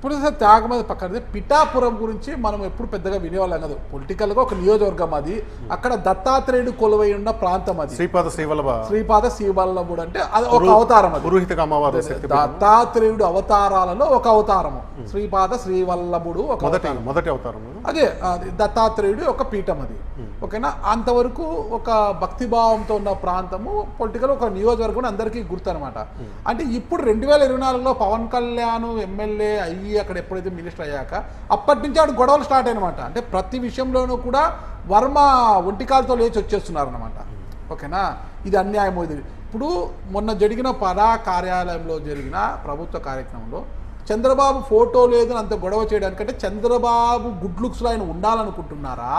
ఇప్పుడు త్యాగం అది పక్కన పిఠాపురం గురించి మనం ఎప్పుడు పెద్దగా వినేవాళ్ళం కాదు. పొలిటికల్గా ఒక నియోజకవర్గం అది. అక్కడ దత్తాత్రేయుడు కొలువై ఉన్న ప్రాంతం అది. శ్రీపాద శ్రీవల్లభుడు అంటే అది ఒక అవతారం. అది దత్తాత్రేయుడు అవతారాలలో ఒక అవతారము. శ్రీపాద శ్రీవల్లభుడు ఒక మొదటి అవతారం. అదే దత్తాత్రేయుడు ఒక పీఠం అది. ఓకేనా. అంతవరకు ఒక భక్తిభావంతో ఉన్న ప్రాంతము పొలిటికల్ ఒక నియోజకవర్గం అందరికీ గుర్తు అనమాట. అంటే ఇప్పుడు 2024లో పవన్ కళ్యాణ్ ఎమ్మెల్యే అయ్యి అక్కడ ఎప్పుడైతే మినిస్టర్ అయ్యాక అప్పటి నుంచి ఆవిడ గొడవలు స్టార్ట్ అయినమాట. అంటే ప్రతి విషయంలోనూ కూడా వర్మ ఒంటికాలతో లేచి వచ్చేస్తున్నారు అనమాట. ఓకేనా. ఇది అన్యాయం. ఇది ఇప్పుడు మొన్న జరిగిన పరా కార్యాలయంలో జరిగిన ప్రభుత్వ కార్యక్రమంలో చంద్రబాబు ఫోటో లేదని అంత గొడవ చేయడానికంటే చంద్రబాబు గుడ్ లుక్స్లో ఆయన ఉండాలనుకుంటున్నారా,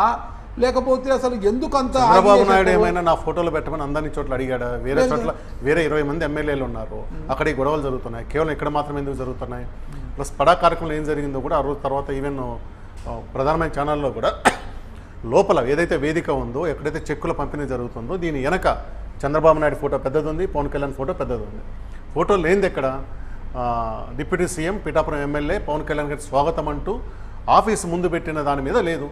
లేకపోతే అసలు ఎందుకు అంత చంద్రబాబు నాయుడు ఏమైనా నా ఫోటోలు పెట్టమని అందరినీ చోట్ల అడిగాడా? వేరే చోట్ల వేరే 20 మంది ఎమ్మెల్యేలు ఉన్నారు, అక్కడ ఈ గొడవలు జరుగుతున్నాయి, కేవలం ఇక్కడ మాత్రం ఎందుకు జరుగుతున్నాయి? ప్లస్ పడా కార్యక్రమంలో ఏం జరిగిందో కూడా ఆ రోజు తర్వాత ఈవెన్ ప్రధానమైన ఛానల్లో కూడా లోపల ఏదైతే వేదిక ఉందో, ఎక్కడైతే చెక్కుల పంపిణీ జరుగుతుందో దీని వెనక చంద్రబాబు నాయుడు ఫోటో పెద్దది ఉంది, పవన్ కళ్యాణ్ ఫోటో పెద్దది ఉంది. ఫోటో లేనిది ఎక్కడ? Deputy CM Pithapuram MLA Pawan Kalyan గారి స్వాగతం అంటూ ఆఫీస్ ముందు పెట్టిన దాని మీద లేదు.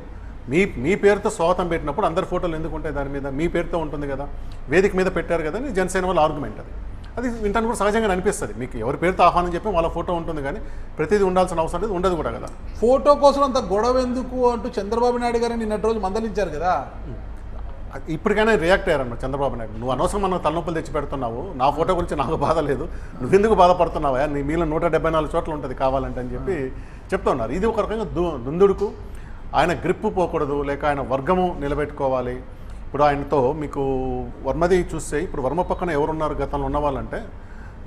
మీ పేరుతో స్వాగతం పెట్టినప్పుడు అందరి ఫోటోలు ఎందుకు ఉంటాయి? దాని మీద మీ పేరుతో ఉంటుంది కదా, వేదిక మీద పెట్టారు కదా అని జనసేన వాళ్ళ ఆర్గ్యుమెంట్. అది వింటాను కూడా సహజంగా అనిపిస్తుంది. మీకు ఎవరి పేరుతో ఆహ్వానం చెప్పి వాళ్ళ ఫోటో ఉంటుంది, కానీ ప్రతిదీ ఉండాల్సిన అవసరం లేదు, ఉండదు కూడా కదా. ఫోటో కోసం అంత గొడవ ఎందుకు అంటూ చంద్రబాబు నాయుడు గారిని నిన్నటి రోజు మందలించారు కదా. ఇప్పటికైనా రియాక్ట్ అయ్యారన్న చంద్రబాబు నాయుడు. నువ్వు అనవసరం మన తలనొప్పులు తెచ్చి పెడుతున్నావు, నా ఫోటో గురించి నాకు బాధ లేదు, నువ్వెందుకు బాధపడుతున్నావా, నీ మీలో 174 చోట్ల ఉంటుంది కావాలంటే అని చెప్పి చెప్తున్నారు. ఇది ఒక రకంగా దుందుడుకు. ఆయన గ్రిప్పు పోకూడదు, లేక ఆయన వర్గము నిలబెట్టుకోవాలి. ఇప్పుడు ఆయనతో మీకు వర్మది చూస్తే ఇప్పుడు వర్మ పక్కన ఎవరున్నారు గతంలో ఉన్న వాళ్ళంటే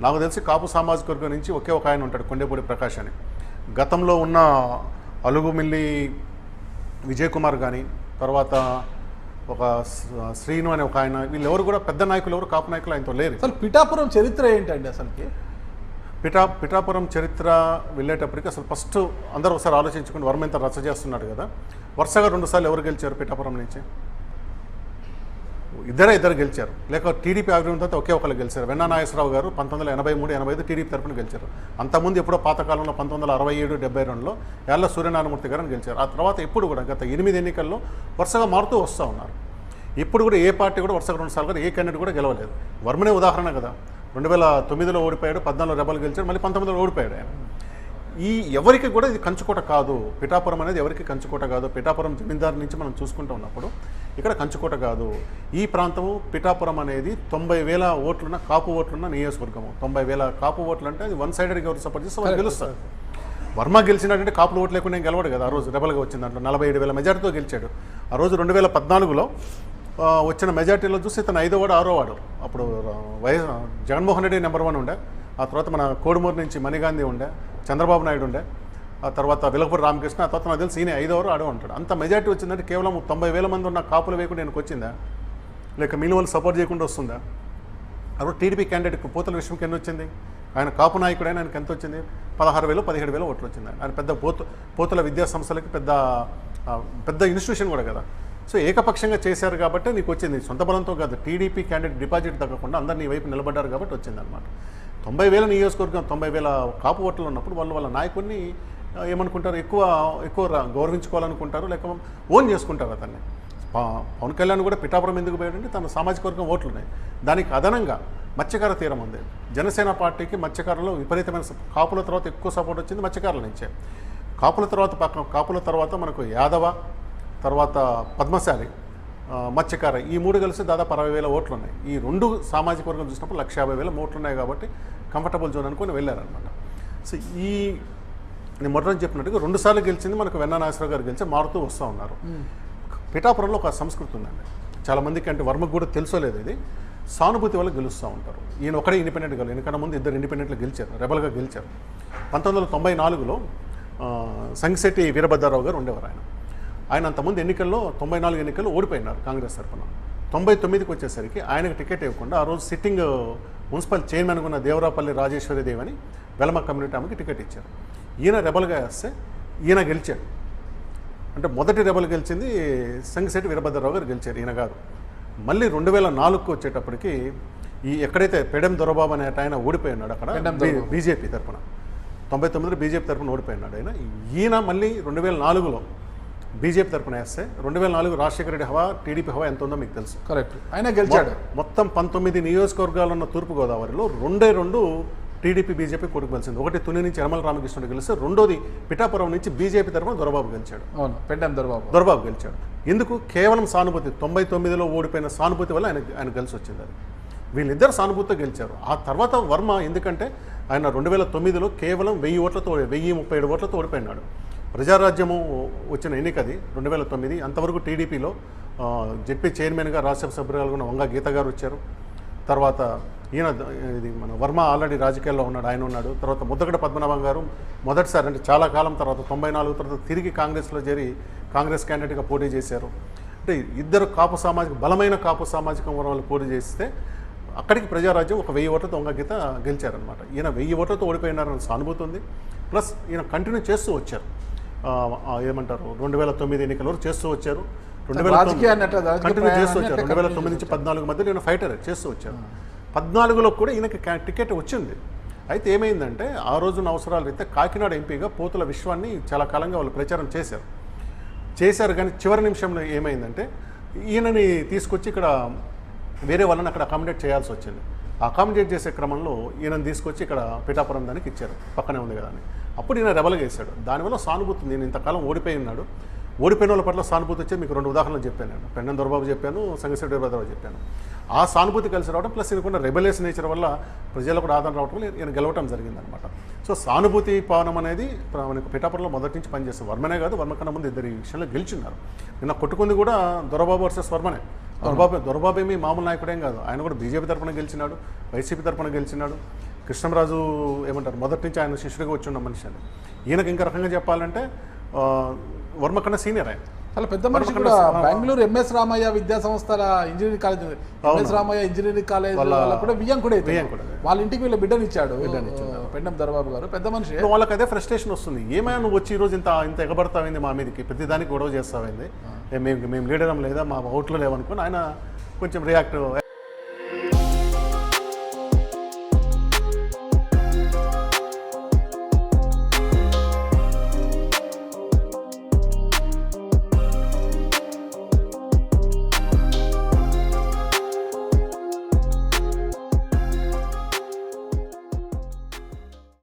నాకు తెలిసి కాపు సామాజిక వర్గం నుంచి ఒకే ఒక ఆయన ఉంటాడు, కొండేపూడి ప్రకాష్ అని. గతంలో ఉన్న అలుగుమిల్లి విజయ్ కుమార్ కానీ, తర్వాత ఒక శ్రీను అనే ఒక ఆయన, వీళ్ళెవరు కూడా పెద్ద నాయకులు ఎవరు కాపు నాయకులు ఆయనతో లేరు. అసలు పిఠాపురం చరిత్ర ఏంటండి? అసలుకి పిఠాపురం చరిత్ర వెళ్ళేటప్పటికి అసలు ఫస్ట్ అందరూ ఒకసారి ఆలోచించుకుని వర్మ ఎంత రచ్చ చేస్తున్నాడు కదా. వరుసగా 2 సార్లు ఎవరు గెలిచారు పిఠాపురం నుంచి? ఇద్దరు గెలిచారు. లేక టీడీపీ ఆవిర్భావం తర్వాత ఒకే ఒకళ్ళు గెలిచారు. వెన్నా నాగేశ్వరరావు గారు 1983-85 టీడీపీ తరఫున గెలిచారు. అంతకుముందు ఎప్పుడో పాతకాలంలో 1967-72లో యాళ్ళ సూర్యనారాయణమూర్తి గారిని గెలిచారు. ఆ తర్వాత ఎప్పుడు కూడా గత 8 ఎన్నికల్లో వరుసగా మారుతూ వస్తూ ఉన్నారు. ఇప్పుడు కూడా ఏ పార్టీ కూడా వరుసగా 2 సార్లు ఏ క్యాండిడేట్ కూడా గెలవలేదు. వర్మనే ఉదాహరణ కదా. 2009లో ఓడిపోయాడు, 14లో రెబల్ గెలిచాడు, మళ్ళీ 19లో ఓడిపోయాడు ఆయన. ఎవరికి కూడా ఇది కంచుకోట కాదు. పిఠాపురం అనేది ఎవరికి కంచుకోట కాదు. పిఠాపురం జమీందారు నుంచి మనం చూసుకుంటూ ఉన్నప్పుడు ఇక్కడ కంచుకోట కాదు. ఈ ప్రాంతము పిఠాపురం అనేది 90,000 ఓట్లున్న కాపు ఓట్లున్న నియోజకవర్గము. 90,000 కాపు ఓట్లు అంటే అది వన్ సైడెడ్గా ఎవరు సపోర్ట్ చేస్తే వాళ్ళు గెలుస్తారు. వర్మ గెలిచినట్టే కాపులు ఓట్లు లేకుండా గెలవడు కదా. ఆ రోజు రెబల్గా వచ్చిన దాంట్లో 47,000 మెజార్టీతో గెలిచాడు. ఆ రోజు 2014లో వచ్చిన మెజార్టీలో చూస్తే ఇతను 5వ వాడు 6వ వాడు. అప్పుడు జగన్మోహన్ రెడ్డి నెంబర్ 1 ఉండే, ఆ తర్వాత మన కోడుమూరు నుంచి మణిగాంధీ ఉండే, చంద్రబాబు నాయుడు ఉండే, ఆ తర్వాత వెలగపూడి రామకృష్ణ, ఆ తర్వాత నాకు తెలిసి ఈయన 5వ ఆడో ఉంటాడు. అంత మెజార్టీ వచ్చిందంటే కేవలం 90,000 మంది ఉన్న కాపులు వేయకుండా ఆయనకు వచ్చిందా, లేక మిగిలిన వాళ్ళు సపోర్ట్ చేయకుండా వస్తుందా? అప్పుడు టీడీపీ క్యాండిడేట్ పోతుల విషయంకి ఎన్ని వచ్చింది? ఆయన కాపు నాయకుడైనా ఆయనకి ఎంత వచ్చింది? 16,000-17,000 ఓట్లు వచ్చింది. ఆయన పెద్ద పోతుల విద్యా సంస్థలకి పెద్ద ఇన్స్టిట్యూషన్ కూడా కదా. సో ఏకపక్షంగా చేశారు కాబట్టి నీకు వచ్చింది. సొంత బలంతో కాదు, టీడీపీ క్యాండిడేట్ డిపాజిట్ తగ్గకుండా అందరు నీ వైపు నిలబడ్డారు కాబట్టి వచ్చిందనమాట. 90,000 నియోజకవర్గం 90,000 కాపు ఓట్లు ఉన్నప్పుడు వాళ్ళ నాయకుడిని ఏమనుకుంటారు, ఎక్కువ గౌరవించుకోవాలనుకుంటారు, లేక ఓన్ చేసుకుంటారు అతన్ని. పవన్ కళ్యాణ్ కూడా పిఠాపురం ఎందుకు పోయాడంటే తన సామాజిక వర్గం ఓట్లు ఉన్నాయి. దానికి అదనంగా మత్స్యకార తీరం ఉంది. జనసేన పార్టీకి మత్స్యకారులు విపరీతమైన కాపుల తర్వాత ఎక్కువ సపోర్ట్ వచ్చింది మత్స్యకారుల నుంచే. కాపుల తర్వాత మనకు యాదవ, తర్వాత పద్మశాలి, మత్స్యకార, ఈ 3 కలిసి దాదాపు 60,000 ఓట్లు ఉన్నాయి. ఈ 2 సామాజిక వర్గం చూసినప్పుడు 150,000 ఓట్లు ఉన్నాయి కాబట్టి కంఫర్టబుల్ జోన్ అనుకుని వెళ్ళారనమాట. సో నేను మొదటి చెప్పినట్టుగా 2 సార్లు గెలిచింది మనకు వెన్నా నాగేశ్వరరావు గారు గెలిచి మారుతూ వస్తూ ఉన్నారు. పిఠాపురంలో ఒక సంస్కృతి ఉందండి. చాలామందికి అంటే వర్మకు కూడా తెలుసోలేదు, ఇది సానుభూతి వల్ల గెలుస్తూ ఉంటారు. ఈయన ఒకడే ఇండిపెండెంట్ గెలు, ఎందుకంటే ముందు 2 ఇండిపెండెంట్లు గెలిచారు, రెబల్గా గెలిచారు. 1994లో సంగిశెట్టి వీరభద్రరావు గారు ఉండేవారు. ఆయన అంతకుముందు ఎన్నికల్లో 94 ఎన్నికల్లో ఓడిపోయినారు కాంగ్రెస్ తరఫున. 99కి వచ్చేసరికి ఆయనకు టికెట్ ఇవ్వకుండా ఆ రోజు సిట్టింగ్ మున్సిపల్ చైర్మన్గా ఉన్న దేవరాపల్లి రాజేశ్వరి దేవి అని వెలమ కమ్యూనిటీ ఆమెకి టికెట్ ఇచ్చారు. ఈయన రెబల్గా వేస్తే ఈయన గెలిచాడు. అంటే మొదటి రెబల్ గెలిచింది సంగిశెట్టి వీరభద్రరావు గారు గెలిచారు, ఈయన కాదు. మళ్ళీ 2004కు వచ్చేటప్పటికి ఎక్కడైతే పెడెం దొరబాబు అనే ఆయన ఓడిపోయి ఉన్నాడు అక్కడ బీజేపీ తరఫున. 99లో బీజేపీ తరఫున ఓడిపోయినాడు ఆయన. ఈయన మళ్ళీ 2004లో బీజేపీ తరఫున వేస్తే 2004 రాజశేఖర రెడ్డి హవా టీడీపీ హవా ఎంత ఉందో మీకు తెలుసు. కరెక్ట్, ఆయన గెలిచాడు. మొత్తం 19 నియోజకవర్గాలు ఉన్న తూర్పుగోదావరిలో 2 టీడీపీ బీజేపీ కొడుకు గెలిచింది. ఒకటి తుని నుంచి యనమల రామకృష్ణుడు గెలిస్తే, రెండోది పిఠాపురం నుంచి బీజేపీ తరఫున దొరబాబు గెలిచాడు. అవును, పెండం దొరబాబు గెలిచాడు. ఎందుకు? కేవలం సానుభూతి. 99లో ఓడిపోయిన సానుభూతి వల్ల ఆయన కలిసి వచ్చింది. అది వీళ్ళిద్దరు సానుభూతితో గెలిచారు. ఆ తర్వాత వర్మ, ఎందుకంటే ఆయన 2009లో కేవలం 1037 ఓట్లతో ఓడిపోయినాడు. ప్రజారాజ్యము వచ్చిన ఎన్నికది 2009. అంతవరకు టీడీపీలో జెడ్పీ చైర్మన్గా రాజ్యసభ సభ్యురాలుగా ఉన్న వంగ గీత గారు వచ్చారు. తర్వాత ఈయన ఇది మన వర్మ ఆల్రెడీ రాజకీయాల్లో ఉన్నాడు, ఆయన ఉన్నాడు. తర్వాత ముద్దగడ పద్మనాభం గారు మొదటిసారి, అంటే చాలా కాలం తర్వాత 94 తర్వాత తిరిగి కాంగ్రెస్లో చేరి కాంగ్రెస్ క్యాండిడేట్గా పోటీ చేశారు. అంటే ఇద్దరు బలమైన కాపు సామాజిక వర్గాలు పోటీ చేస్తే అక్కడికి ప్రజారాజ్యం ఒక 1000 ఓట్లతో వంగ గీత గెలిచారనమాట. ఈయన 1000 ఓట్లతో ఓడిపోయినారని సానుభూతి ఉంది. ప్లస్ ఈయన కంటిన్యూ చేస్తూ వచ్చారు. ఏమంటారు, 2009 ఎన్నికల వరకు చేస్తూ వచ్చారు. 2009 కంటిన్యూ చేస్తూ వచ్చారు. 2009 నుంచి 14 మధ్య ఈయన ఫైటర్ చేస్తూ వచ్చారు. 14లో కూడా ఈయనకి టికెట్ వచ్చింది. అయితే ఏమైందంటే, ఆ రోజున అవసరాలు అయితే కాకినాడ ఎంపీగా పోతుల విశ్వాన్ని చాలా కాలంగా వాళ్ళు ప్రచారం చేశారు. కానీ చివరి నిమిషంలో ఏమైందంటే, ఈయనని తీసుకొచ్చి ఇక్కడ వేరే వాళ్ళని అక్కడ అకామిడేట్ చేయాల్సి వచ్చింది. అకామిడేట్ చేసే క్రమంలో ఈయనను తీసుకొచ్చి ఇక్కడ పిఠాపురం దానికి ఇచ్చారు, పక్కనే ఉంది కదా అని. అప్పుడు ఈయన రెబల్గా వేశాడు. దానివల్ల సానుభూతి. నేను ఇంతకాలం ఓడిపోయిన వాళ్ళ పట్ల సానుభూతి వచ్చి మీకు 2 ఉదాహరణలు చెప్పాను. నేను పెండం దొరబాబు చెప్పాను, సంగశెట్టి భద్రరావు చెప్పాను. ఆ సానుభూతి కలిసి రావడం, ప్లస్ ఈయనకున్న రెబెలియస్ నేచర్ వల్ల ప్రజలకు కూడా ఆదరణ రావడం వల్ల ఈయన గెలవటం జరిగిందనమాట. సో సానుభూతి పావనం అనేది మనకు పిఠాపురంలో మొదటి నుంచి పనిచేస్తారు. వర్మనే కాదు, వర్మ కన్నా ముందు ఇద్దరు ఈ విషయంలో గెలిచిన్నారు. నిన్న కొట్టుకుంది కూడా దొరబాబు వర్సెస్ వర్మనే. దొరబాబు ఏమీ మామూలు నాయకుడేం కాదు. ఆయన కూడా బీజేపీ తరఫున గెలిచినాడు, వైసీపీ తరఫున గెలిచినాడు. కృష్ణంరాజు ఏమంటారు, మొదటి నుంచి ఆయన శిష్యుడిగా వచ్చి ఉన్న మనిషి అని. ఈయనకి ఇంకా రకంగా చెప్పాలంటే వర్మ కన్నా సీనియర్ ఆయన. చాలా పెద్ద మనిషి కూడా. బెంగళూరు ఎంఎస్ రామయ్య విద్యా సంస్థల engineering college, MS Ramaiah engineering college కూడా బియ్యం కూడా వాళ్ళ ఇంటికి వీళ్ళ బిడ్డని ఇచ్చాడు పెండం దొరబాబు గారు. పెద్ద మనిషి. వాళ్ళకి అదే ఫ్రస్ట్రేషన్ వస్తుంది. ఏమైనా నువ్వు వచ్చి ఈరోజు ఇంత ఎగబడతావింది మా మీదకి, ప్రతిదానికి గొడవ చేస్తావింది, మేము లీడరం లేదా, మా ఓట్లు లేవనుకుని ఆయన కొంచెం రియాక్ట్